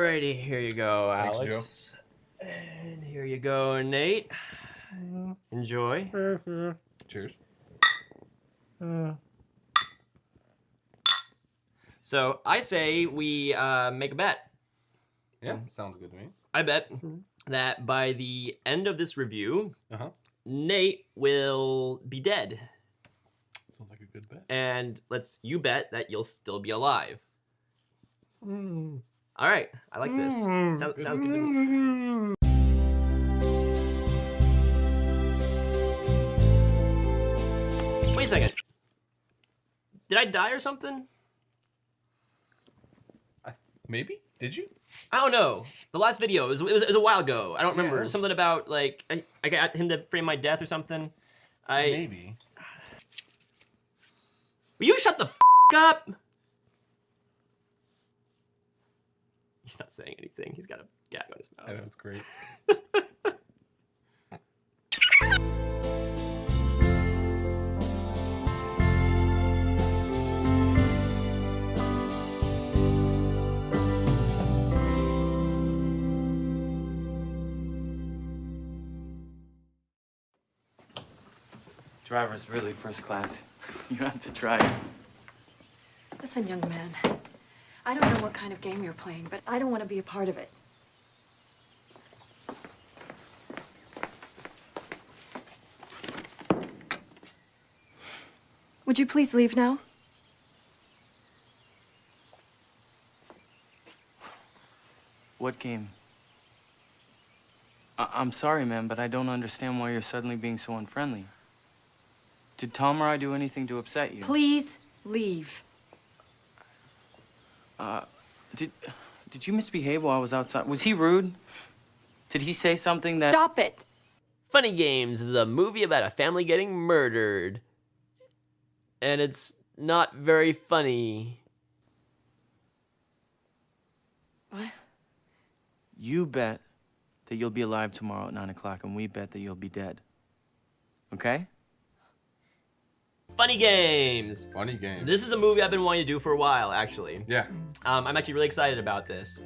Alrighty, here you go, Alex. Thanks, And here you go, Nate. Enjoy. Cheers. So I say we make a bet. Yeah, sounds good to me. I bet that by the end of this review, Nate will be dead. Sounds like a good bet. And you bet that you'll still be alive. All right, I like this. Sounds good to me. Wait a second. Did I die or something? Maybe? Did you? I don't know. The last video, it was a while ago. I don't remember. Something about, like, I got him to frame my death or something. Maybe. Will you shut the f*** up? He's not saying anything. He's got a gag on his mouth. I know, it's great. Driver's really first class. You have to try it. Listen, young man. I don't know what kind of game you're playing, but I don't want to be a part of it. Would you please leave now? What game? I'm sorry, man, but I don't understand why you're suddenly being so unfriendly. Did Tom or I do anything to upset you? Please leave. Did you misbehave while I was outside? Was he rude? Did he say something that... Stop it! Funny Games is a movie about a family getting murdered. And it's not very funny. What? You bet that you'll be alive tomorrow at 9 o'clock, and we bet that you'll be dead. Okay? Funny Games. Funny Games. This is a movie I've been wanting to do for a while, actually. Yeah. I'm actually really excited about this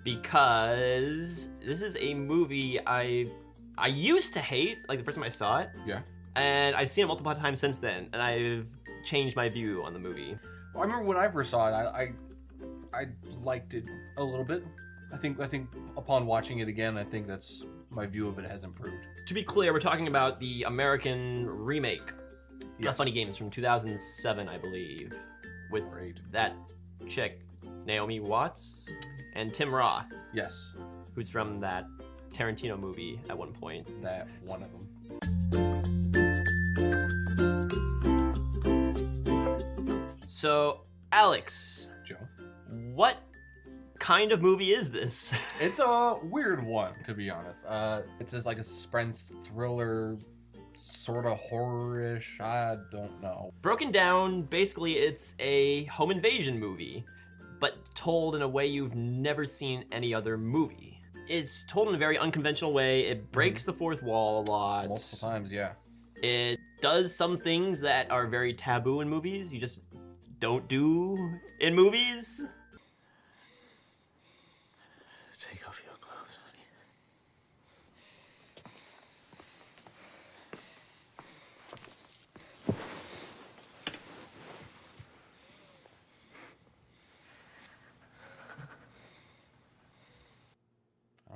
because this is a movie I used to hate, like the first time I saw it. Yeah. And I've seen it multiple times since then, and I've changed my view on the movie. Well, I remember when I first saw it, I liked it a little bit. I think upon watching it again, I think that's my view of it has improved. To be clear, we're talking about the American remake of Funny Games from 2007, I believe, with that chick, Naomi Watts, and Tim Roth. Yes. Who's from that Tarantino movie at one point. That one of them. So, Alex. Joe. What kind of movie is this? It's a weird one, to be honest. It's just like a suspense thriller, sort of horror-ish. I don't know. Broken down, basically, it's a home invasion movie, but told in a way you've never seen any other movie. It's told in a very unconventional way. It breaks the fourth wall a lot. Multiple times, yeah. It does some things that are very taboo in movies. You just don't do in movies. Take off your clothes, honey.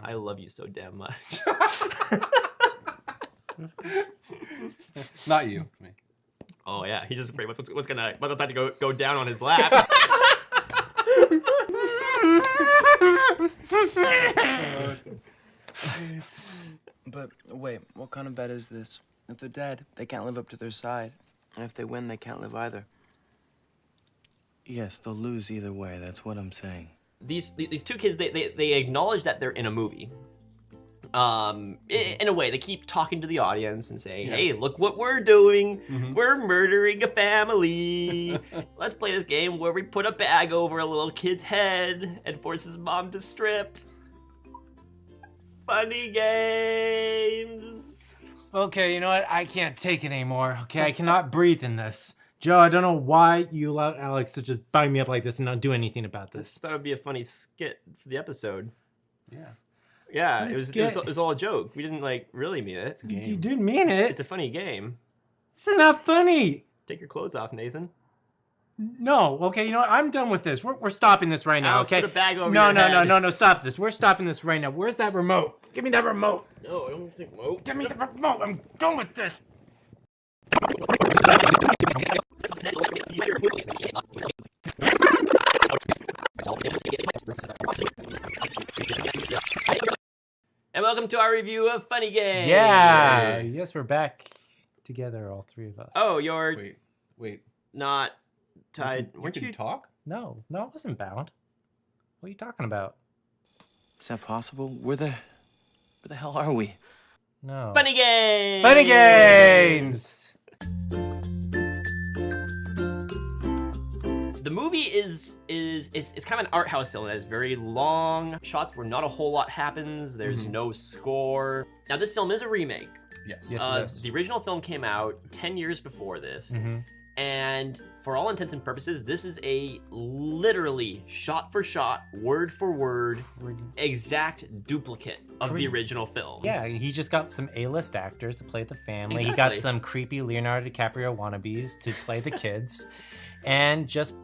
I love you so damn much. Not you, me. Oh yeah, he's just afraid what's about to go down on his lap. But wait, what kind of bet is this? If they're dead, they can't live up to their side. And if they win, they can't live either. Yes, they'll lose either way, that's what I'm saying. These two kids, they acknowledge that they're in a movie. In a way, they keep talking to the audience and saying, hey, look what we're doing. We're murdering a family. Let's play this game where we put a bag over a little kid's head and force his mom to strip. Funny Games. Okay, you know what? I can't take it anymore, okay? I cannot breathe in this. Joe, I don't know why you allowed Alex to just bind me up like this and not do anything about I this. just thought it would be a funny skit for the episode. Yeah. Yeah, What a it was skit. all a joke. We didn't like really mean it. It's a game. You didn't mean it. It's a funny game. This is not funny. Take your clothes off, Nathan. No, okay, you know what? I'm done with this. We're stopping this right now, Alex, okay? put a bag over no, your no, head. no, stop this. We're stopping this right now. Where's that remote? Give me that remote. No, I don't think. Oh. Give me the remote. I'm done with this. And welcome to our review of Funny Games. Yeah. Yes, we're back together, all three of us. Oh, you're Wait. not tied. You Weren't can you? talk? No, I wasn't bound. What are you talking about? Is that possible? Where the hell are we? No. Funny Games. Funny Games. The movie is kind of an art house film. It has very long shots where not a whole lot happens. There's no score. Now this film is a remake. Yes. Yes, it is. The original film came out 10 years before this. Mm-hmm. And for all intents and purposes, this is a literally shot for shot, word for word, exact duplicate of the original film. Yeah, he just got some A-list actors to play the family. He Exactly. got some creepy Leonardo DiCaprio wannabes to play the kids, and just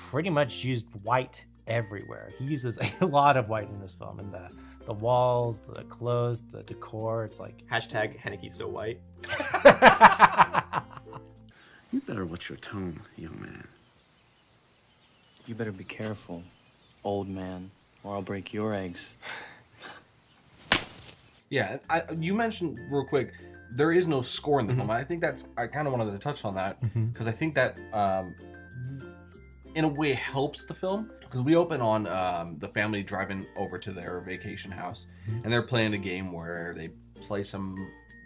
pretty much used white everywhere. He uses a lot of white in this film, and the walls, the clothes, the decor. It's like Hashtag Haneke so white. You better watch your tone, young man. You better be careful, old man, or I'll break your eggs. Yeah, you mentioned real quick, there is no score in the film. I think I kind of wanted to touch on that because I think that in a way helps the film, because we open on the family driving over to their vacation house and they're playing a game where they play some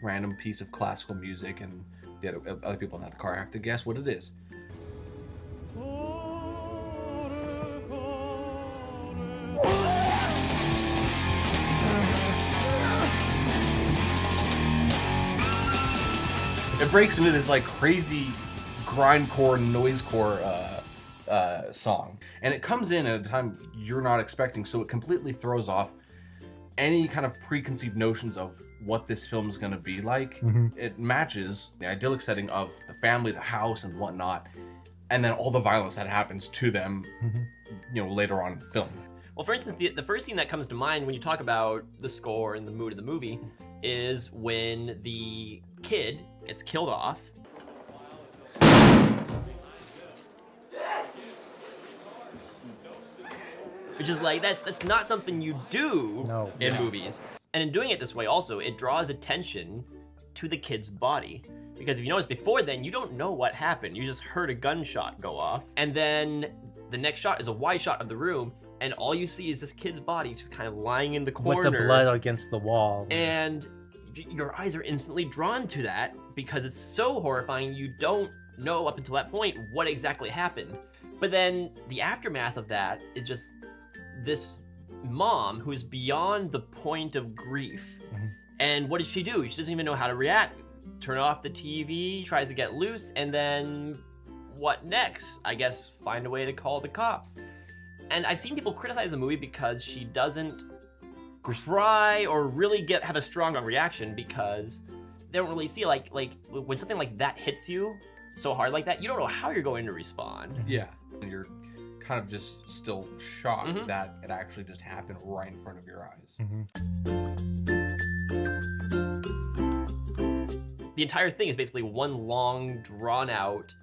random piece of classical music and the other people in the car have to guess what it is. It breaks into this like crazy grindcore, noisecore song, and it comes in at a time you're not expecting, so it completely throws off any kind of preconceived notions of what this film is going to be like. It matches the idyllic setting of the family, the house, and whatnot, and then all the violence that happens to them, later on in the film. Well, for instance, the first thing that comes to mind when you talk about the score and the mood of the movie is when the kid gets killed off. Which is like, that's not something you do in movies. And in doing it this way also, it draws attention to the kid's body. Because if you notice before then, you don't know what happened. You just heard a gunshot go off. And then the next shot is a wide shot of the room, and all you see is this kid's body just kind of lying in the corner. with the blood against the wall. And your eyes are instantly drawn to that because it's so horrifying. You don't know up until that point what exactly happened. But then the aftermath of that is just this mom who's beyond the point of grief. And what does she do? She doesn't even know how to react. Turn off the TV, tries to get loose, and then what next? I guess find a way to call the cops. And I've seen people criticize the movie because she doesn't cry or really have a strong reaction, because they don't really see like when something like that hits you so hard like that, you don't know how you're going to respond. Yeah, and you're kind of just still shocked that it actually just happened right in front of your eyes. The entire thing is basically one long, drawn-out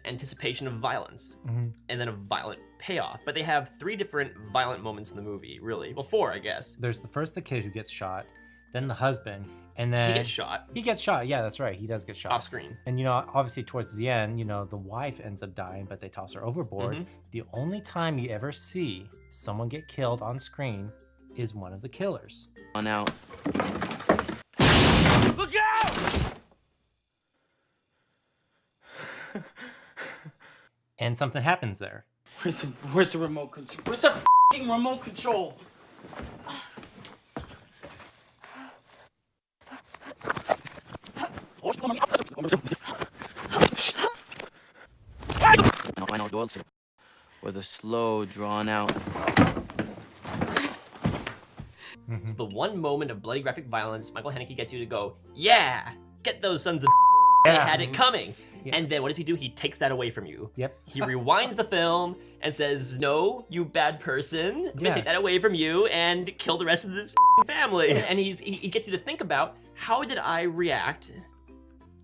anticipation of violence, and then a violent payoff. But they have 3 different violent moments in the movie, really. Well, 4, I guess. There's the kid who gets shot, then the husband, and then... He gets shot. He gets shot, yeah, that's right. He does get shot. Off screen. And, obviously towards the end, the wife ends up dying, but they toss her overboard. The only time you ever see someone get killed on screen is one of the killers. On out. Look out! And something happens there. Where's the remote control? Where's the f***ing remote control? dulce, or the slow, drawn-out. It's the one moment of bloody graphic violence Michael Haneke gets you to go, yeah, get those sons of they had it coming. Yeah. And then what does he do? He takes that away from you. Yep. He rewinds the film and says, no, you bad person. I'm gonna Yeah. take that away from you and kill the rest of this family. And he gets you to think about, how did I react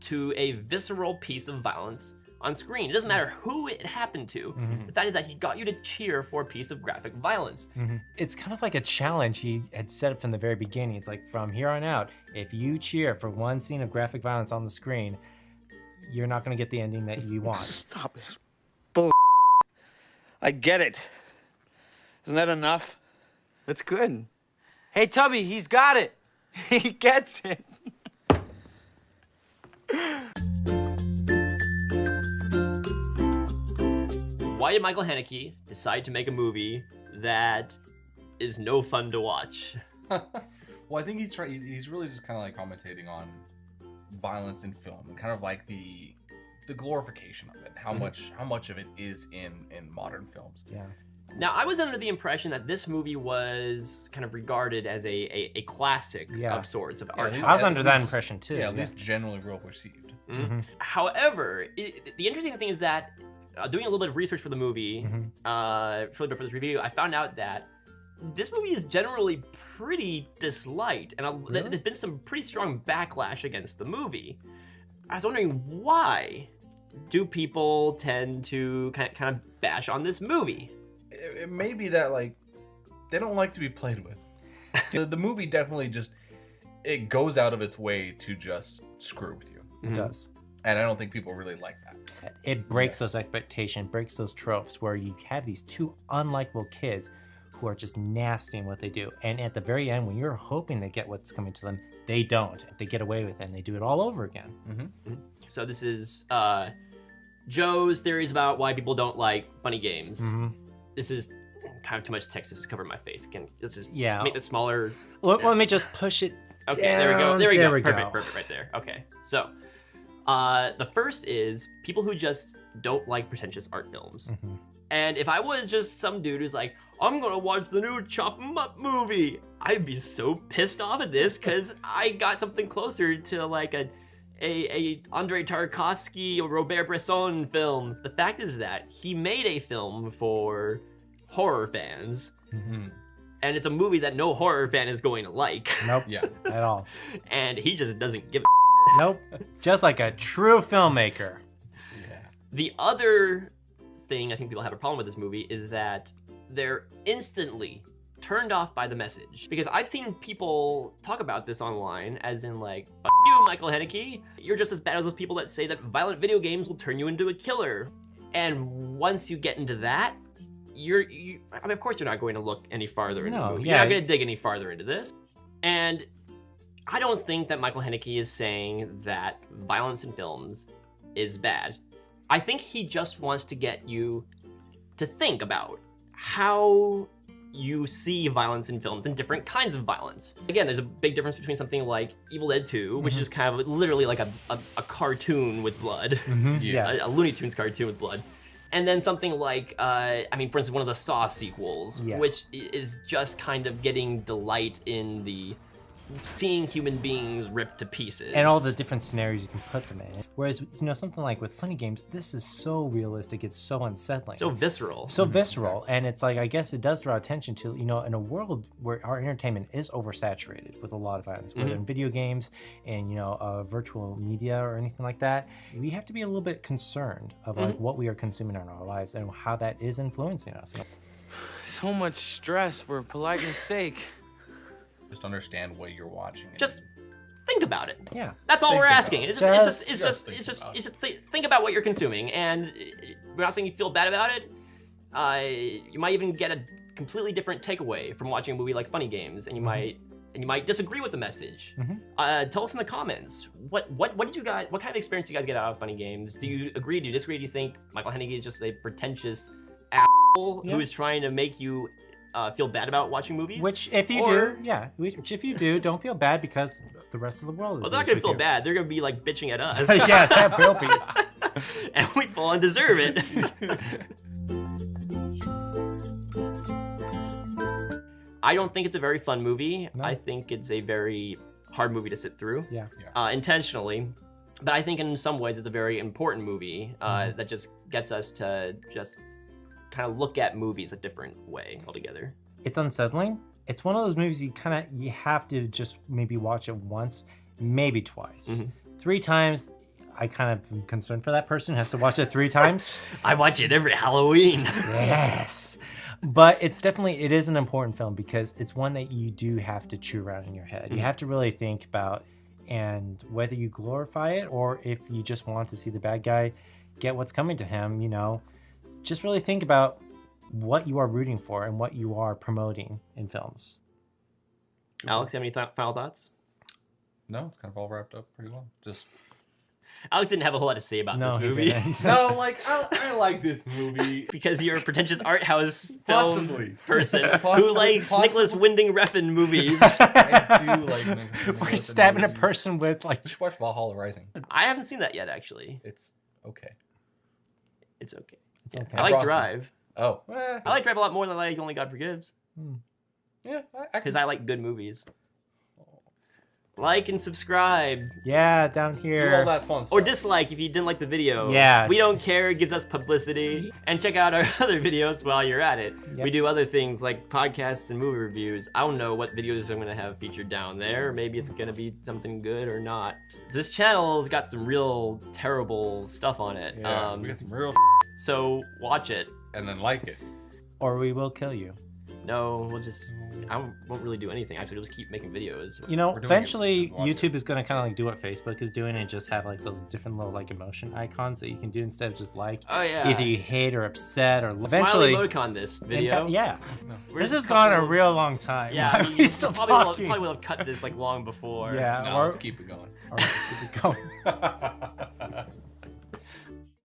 to a visceral piece of violence on screen? It doesn't matter who it happened to. The fact is that he got you to cheer for a piece of graphic violence. It's kind of like a challenge he had set up from the very beginning. It's like, from here on out, if you cheer for one scene of graphic violence on the screen, you're not going to get the ending that you want. Stop this bull. I get it. Isn't that enough? That's good. Hey, Tubby, he's got it. He gets it. Why did Michael Haneke decide to make a movie that is no fun to watch? Well, I think he's really just kind of like commentating on violence in film and kind of like the glorification of it, how much of it is in modern films. Yeah. Now, I was under the impression that this movie was kind of regarded as a classic of sorts of art. I was under that impression too. Yeah, at least generally real perceived. However, the interesting thing is that doing a little bit of research for the movie, shortly before this review, I found out that this movie is generally pretty disliked, and there's been some pretty strong backlash against the movie. I was wondering, why do people tend to kind of bash on this movie? It may be that like they don't like to be played with. The movie definitely it goes out of its way to just screw with you. It does. And I don't think people really like that. It breaks those expectations, breaks those tropes where you have these two unlikable kids who are just nasty in what they do. And at the very end, when you're hoping they get what's coming to them, they don't. They get away with it and they do it all over again. So this is Joe's theories about why people don't like funny games. This is kind of too much text to cover my face. Again, let's just make this smaller. Let me just push it Okay, down. there we go. We Perfect, right there. Okay, so the first is people who just don't like pretentious art films. And if I was just some dude who's like, I'm gonna watch the new Chop 'em Up movie, I'd be so pissed off at this because I got something closer to like a Andrei Tarkovsky or Robert Bresson film. The fact is that he made a film for horror fans, and it's a movie that no horror fan is going to like. Nope. Yeah. At all. And he just doesn't give a Nope. Just like a true filmmaker. The other thing I think people have a problem with this movie is that they're instantly turned off by the message. Because I've seen people talk about this online as in like, F you, Michael Haneke. You're just as bad as those people that say that violent video games will turn you into a killer. And once you get into that, I mean, of course you're not going to look any farther into the movie. You're not going to dig any farther into this. And I don't think that Michael Haneke is saying that violence in films is bad. I think he just wants to get you to think about how you see violence in films and different kinds of violence. Again, there's a big difference between something like Evil Dead 2, which is kind of literally like a cartoon with blood, a Looney Tunes cartoon with blood, and then something like, I mean, for instance, one of the Saw sequels, which is just kind of getting delight in the seeing human beings ripped to pieces. And all the different scenarios you can put them in. Whereas, something like with funny games, this is so realistic, it's so unsettling. So visceral. So visceral. And it's like, I guess it does draw attention to, in a world where our entertainment is oversaturated with a lot of violence, whether in video games and, virtual media or anything like that, we have to be a little bit concerned of like what we are consuming in our lives and how that is influencing us. So much stress for politeness sake. Just understand what you're watching. Just think about it. Yeah. That's all Think we're about asking. it. It's just think about what you're consuming, and we're not saying you feel bad about it. You might even get a completely different takeaway from watching a movie like Funny Games, and you might disagree with the message. Tell us in the comments what did you guys, what kind of experience do you guys get out of Funny Games? Do you agree? Do you disagree? Do you think Michael Haneke is just a pretentious asshole who is trying to make you feel bad about watching movies? Which if you do, don't feel bad because the rest of the world is. Well, they're not gonna feel bad. They're gonna be like bitching at us. Yes, that will be. And we full on deserve it. I don't think it's a very fun movie. No. I think it's a very hard movie to sit through. Yeah. Intentionally. But I think in some ways it's a very important movie that just gets us to just kind of look at movies a different way altogether. It's unsettling. It's one of those movies you have to just maybe watch it once, maybe twice. 3 times, I kind of am concerned for that person who has to watch it 3 times. I watch it every Halloween. Yes. But it is an important film because it's one that you do have to chew around in your head. You have to really think about, and whether you glorify it or if you just want to see the bad guy get what's coming to him, just really think about what you are rooting for and what you are promoting in films. Alex, you have any final thoughts? No, it's kind of all wrapped up pretty well. Just Alex didn't have a whole lot to say about this he movie. didn't. no, like I like this movie. Because you're a pretentious art house film Possibly. person who Possibly. likes Nicholas Winding Refn movies. I do like. We're stabbing a person with You should watch Valhalla Rising. I haven't seen that yet, actually. It's okay. It's okay. It's okay. I like Bronson. Drive. Oh, I like Drive a lot more than I like Only God Forgives. yeah. Because I like good movies. Like and subscribe. Yeah, down do here. all that fun stuff. Or dislike if you didn't like the video. Yeah. We don't care. It gives us publicity. And check out our other videos while you're at it. Yep. We do other things like podcasts and movie reviews. I don't know what videos I'm going to have featured down there. Maybe it's going to be something good or not. This channel's got some real terrible stuff on it. Yeah, we got some real So watch it. and then like it. Or we will kill you. No, I won't really do anything. Actually, we'll just keep making videos. We're doing it. Eventually Watch YouTube is going to kind of like do what Facebook is doing and just have like those different little like emotion icons that you can do instead of just like. Oh, yeah. Either you hate or upset or Smiley eventually. emoticon this video. Yeah. We're This just has gone a couple- real long time. Yeah, Why I are mean, we you still probably will talking? have cut this like long before. Yeah. No, or let's keep it going. or let's keep it going.